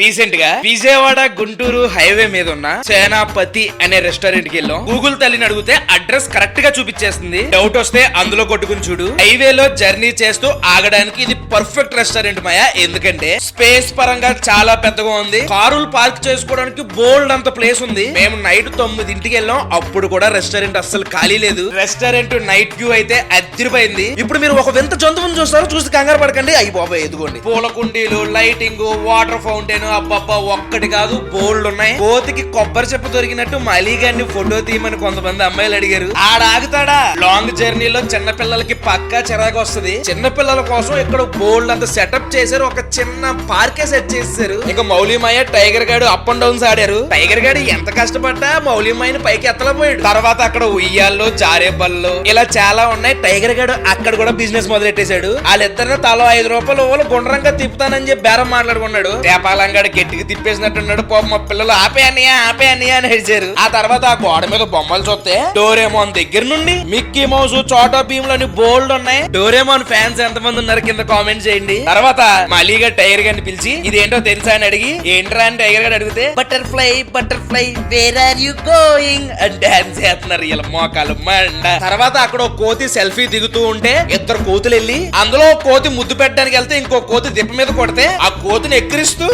Recent గా Vijayawada Guntur highway మీద ఉన్న సేనాపతి అనే రెస్టారెంట్ కి వెళ్ళాం. గూగుల్ తల్లిని అడిగితే అడ్రస్ కరెక్ట్ గా చూపించేస్తుంది. డౌట్ వస్తే అందులో కొట్టుకుని చూడు. హైవేలో జర్నీ చేస్తూ ఆగడానికి ఇది పర్ఫెక్ట్ రెస్టారెంట్ మాయా. ఎందుకంటే స్పేస్ పరంగా చాలా పెద్దగా ఉంది. కారులు పార్క్ చేసుకోవడానికి బోల్డ్ అంత ప్లేస్ ఉంది. మేము నైట్ 9ంటికి వెళ్ళాం. అప్పుడు కూడా రెస్టారెంట్ అస్సలు ఖాళీ లేదు. రెస్టారెంట్ నైట్ వ్యూ అయితే అదిరిపోయింది. ఇప్పుడు మీరు ఒక వింత జంతువుని చూస్తారు, చూసి కంగారు పడకండి. అయ్యి బాబాయ్ ఎదుగోండి, పూల కుండీలు, లైటింగ్, వాటర్ ఫౌంటైన్, అబ్బబ్బా ఒక్కటి కాదు బోల్డ్ ఉన్నాయి. కోతికి కొబ్బరి చెప్పు దొరికినట్టు మలీగాన్ని ఫోటో తీయమని కొంతమంది అమ్మాయిలు అడిగారు. ఆడ ఆగుతాడా? లాంగ్ జర్నీలో చిన్న పిల్లలకి పక్కా చిరాకు వస్తుంది. చిన్న పిల్లల కోసం ఇక్కడ బోల్డ్ అంత సెటప్ చేశారు. ఒక చిన్న పార్కే సెట్ చేశారు. ఇక మౌలిమాయ టైగర్ గాడు అప్ అండ్ డౌన్స్ ఆడారు. టైగర్ గాడు ఎంత కష్టపడ్డా మౌలిమాయని పైకి ఎత్తలేపోయాడు. తర్వాత అక్కడ ఉయ్యాల్లో, జారే బళ్ళు ఇలా చాలా ఉన్నాయి. టైగర్ గాడు అక్కడ కూడా బిజినెస్ మొదలెట్టేశాడు. వాళ్ళిద్దరిని తలో 5 రూపాయలు గుండ్రంగా తిప్పుతానని చెప్పి బేరం మాట్లాడుకున్నాడు. తేపాలంగాడు గట్టిగా తిప్పేసినట్టున్నాడు. పాపం మా పిల్లలు ఆపే అన్నయ్య అని హెడిచారు. ఆ తర్వాత ఆ గోడ మీద బొమ్మలు చూస్తే డోరేమోన్ దగ్గర నుండి మిక్కీ మౌస్, చోటా భీములని బోల్డ్ ఉన్నాయి. డోరేమోన్ ఫ్యాన్స్ ఎంతమంది ఉన్నారు కింద కామెంట్ చేయండి. తర్వాత మలీగా టైగర్ గారిని పిలిచి ఇదేంటో తెలుసా అని అడిగి, ఏంట్రా అని టైగర్ గారు అడిగితే butterfly where are you going అని డాన్స్ చేస్తున్నారు. ఇలా మోకాలు మండ. తర్వాత అక్కడ ఒక కోతి సెల్ఫీ దిగుతూ ఉంటే ఇద్దరు కోతులు వెళ్ళి అందులో కోతి ముద్దు పెట్టడానికి వెళ్తే ఇంకో కోతి దిప్ప మీద కొడితే ఆ కోతిని ఎక్కిరిస్తూ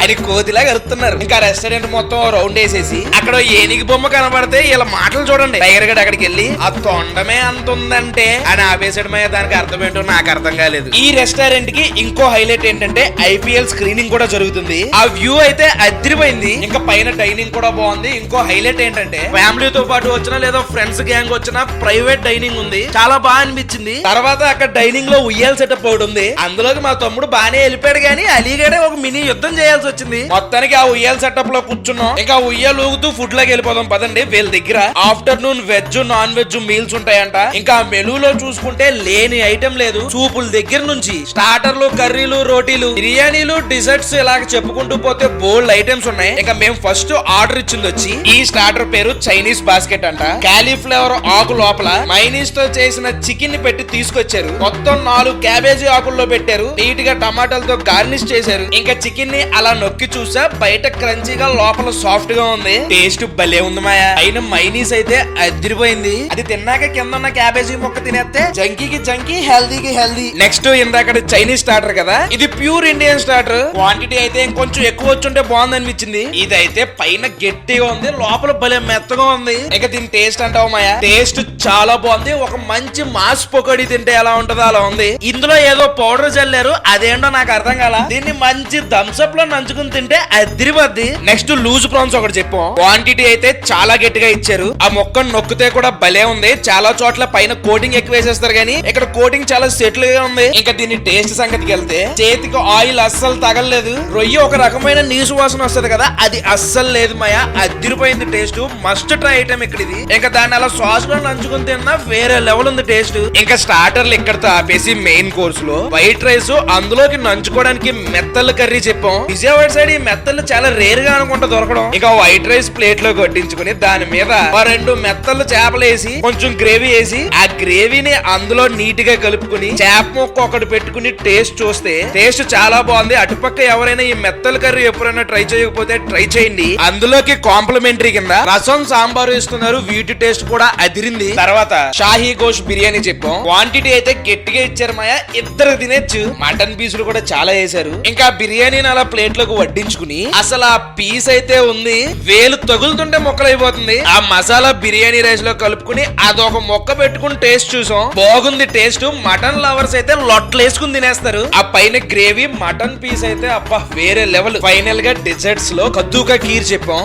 అని కోతిలా కలుపుతున్నారు. ఇంకా రెస్టారెంట్ మొత్తం రౌండ్ వేసేసి అక్కడ ఏనుగు బొమ్మ కనబడితే ఇలా మాటలు చూడండి. టైగర్ గడ్ అక్కడికి వెళ్ళి ఆ తొండమే అంత ఉందంటే అని ఆపేసడమే. దానికి అర్థం ఏంటో నాకు అర్థం కాలేదు. ఈ రెస్టారెంట్ కి ఇంకో హైలైట్ ఏంటంటే IPL స్క్రీనింగ్ కూడా జరుగుతుంది. ఆ వ్యూ అయితే అదిరిపోయింది. ఇంకా పైన డైనింగ్ కూడా బాగుంది. ఇంకో హైలైట్ ఏంటంటే ఫ్యామిలీతో పాటు వచ్చినా లేదా ఫ్రెండ్స్ గ్యాంగ్ వచ్చినా ప్రైవేట్ డైనింగ్ ఉంది. చాలా బాగా అనిపించింది. తర్వాత అక్కడ డైనింగ్ లో ఉయ్యాల సెటప్ ఒకటి ఉంది. అందులోకి మా తమ్ముడు బానే వెళ్ళిపోయాడు గానీ అలీగడే ఒక మినీ యుద్ధం చేయాల్సి వచ్చింది. మొత్తానికి ఆ ఉయ్యాల సెటప్ లో కూర్చున్నాం. ఇంకా ఉయ్యాలు ఊగుతూ ఫుడ్ లోకి వెళ్ళిపోదాం పదండి. వీళ్ళ దగ్గర afternoon veg, non veg meals ఉంటాయంట. ఇంకా మెనూలో చూసుకుంటే లేని ఐటెం లేదు. సూపుల దగ్గర నుంచి స్టార్టర్లు, కర్రీలు, రోటీలు, బిర్యానీలు, డిజర్ట్స్ ఇలా చెప్పుకుంటూ పోతే బోల్డ్ ఐటమ్స్ ఉన్నాయి. ఇంకా మేము ఫస్ట్ ఆర్డర్ ఇచ్చింది వచ్చి ఈ స్టార్టర్ పేరు చైనీస్ బాస్కెట్ అంట. కాలీఫ్లవర్ ఆకు లోపల మైనీస్ తో చేసిన చికెన్ ని పెట్టి తీసుకొచ్చారు. మొత్తం 4 క్యాబేజీ ఆకుల్లో పెట్టారు. నీట్ గా టమాటాలతో గార్నిష్ చేశారు. ఇంకా చికెన్ ని అలా నొక్కి చూసా బయట క్రంచీగా లోపల సాఫ్ట్ గా ఉంది. టేస్ట్ భలే ఉంది మాయా. అయిన మైనీస్ అయితే అదిరిపోయింది. అది తిన్నాక కింద ఉన్న క్యాబేజీ మొక్క తినేస్తే జంకీకి జంకీ, హెల్దీకి హెల్దీ. నెక్స్ట్ ఇందాక చైనీస్ స్టార్టర్ కదా, ఇది ప్యూర్ ఇండియన్ స్టార్టర్. క్వాంటిటీ అయితే ఇంకొంచెం ఎక్కువ వచ్చుంటే బాగుంది అనిపించింది. ఇదైతే పైన గట్టిగా ఉంది, లోపల భలే మెత్తగా ఉంది. ఇక దీని టేస్ట్ అంటావు మాయా, టేస్ట్ చాలా బాగుంది. ఒక మంచి మాస్ పొకడి తింటే ఎలా ఉంటుందో అలా ఉంది. ఇందులో ఏదో పౌడర్ చల్లారు, అదేంటో నాకు అర్థం కాల. దీన్ని మంచి థమ్స్అప్ లో నంచుకుని తింటే అదిరిపోద్ది. నెక్స్ట్ లూజ్ ప్రాన్స్ ఒకటి చెప్పాం. క్వాంటిటీ అయితే చాలా గట్టిగా ఇచ్చారు. ఆ మొక్కను నొక్కితే కూడా భలే ఉంది. చాలా చోట్ల పైన కోటింగ్ ఎక్కువ వేసేస్తారు కానీ ఇక్కడ కోటింగ్ చాలా సెటిల్ గా ఉంది. ఇంకా దీని టేస్ట్ సంగతికి వెళ్తే చేతికి ఆయిల్ అస్సలు తగలలేదు. రొయ్య ఒక రకమైన నీసు వాసన వస్తుంది కదా, అది అస్సలు లేదు మాయా. అదిరిపోయింది టేస్ట్. మస్ట్ ట్రై ఐటమ్ ఇక్కడ ఇది. ఇంకా దాన్ని అలా సాస్ లో నంచుకుని తిన్నా వేరే లెవెల్ ఉంది టేస్ట్. ఇంకా స్టార్టర్లు ఇక్కడతో ఆపేసి మెయిన్ కోర్స్ లో వైట్ రైస్, అందులోకి నంచుకోవడానికి మెత్తల కర్రీ చెప్పాం. విజయవాడ సైడ్ ఈ మెత్తలు చాలా రేర్ గా అనుకుంటా దొరకడం. ఇక వైట్ రైస్ ప్లేట్ లో కొట్టించుకుని దాని మీద 2 మెత్తలు చేపలు వేసి కొంచెం గ్రేవీ వేసి ఆ గ్రేవీని అందులో నీట్ గా కలుపుకుని చేప ముక్క ఒకటి పెట్టుకుని టేస్ట్ చూస్తే టేస్ట్ చాలా బాగుంది. అటుపక్క ఎవరైనా ఈ మెత్తల కర్రీ ఎప్పుడైనా ట్రై చేయకపోతే ట్రై చేయండి. అందులోకి కాంప్లిమెంటరీ కింద రసం, సాంబారు ఇస్తున్నారు. వీటి టేస్ట్ కూడా అదిరింది. తర్వాత షాహీ గోష్ బిర్యానీ చెప్పాం. క్వాంటిటీ అయితే గట్టిగా ఇచ్చారు మాయా, ఇద్దరు తినేచ్చు. మటన్ పీసులు కూడా చాలా వేశారు. ఇంకా బిర్యానీని అలా ప్లేట్ లోకి వడ్డించుకుని అసలు ఆ పీస్ అయితే ఉంది, వేలు తగులుతుంటే మొక్కలైపోతుంది. ఆ మసాలా బిర్యానీ రైస్ లో కలుపుకుని అదొక మొక్క పెట్టుకుని టేస్ట్ చూసాం. బాగుంది టేస్ట్. మటన్ లవర్స్ అయితే లొట్లు వేసుకుని తినేస్తారు. ఆ పైన గ్రేవీ, మటన్ పీస్ అయితే అబ్బా వేరే లెవెల్. ఫైనల్ గా డిజర్ట్స్ లో కద్దూకా కీర్ చెప్పాం.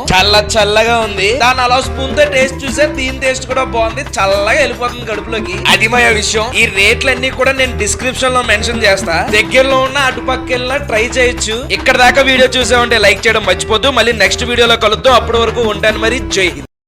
చల్లగా ఉంది. దాని అలా స్పూన్ తో టేస్ట్ చూసే దీని టేస్ట్ కూడా బాగుంది. చల్లగా వెళ్ళిపోతుంది కడుపులోకి. అది మా విషయం. ఈ రేట్లన్నీ కూడా నేను డిస్క్రిప్షన్ లో మెన్షన్ చేస్తా. దగ్గరలో ఉన్న అటుపక్క వెళ్ళినా ట్రై చేయొచ్చు. ఇక్కడ దాకా వీడియో చూసామంటే లైక్ చేయడం మర్చిపోద్దు. మళ్ళీ నెక్స్ట్ వీడియోలో కలుద్దాం. అప్పటి వరకు ఉంటాను మరి. జై హింద్.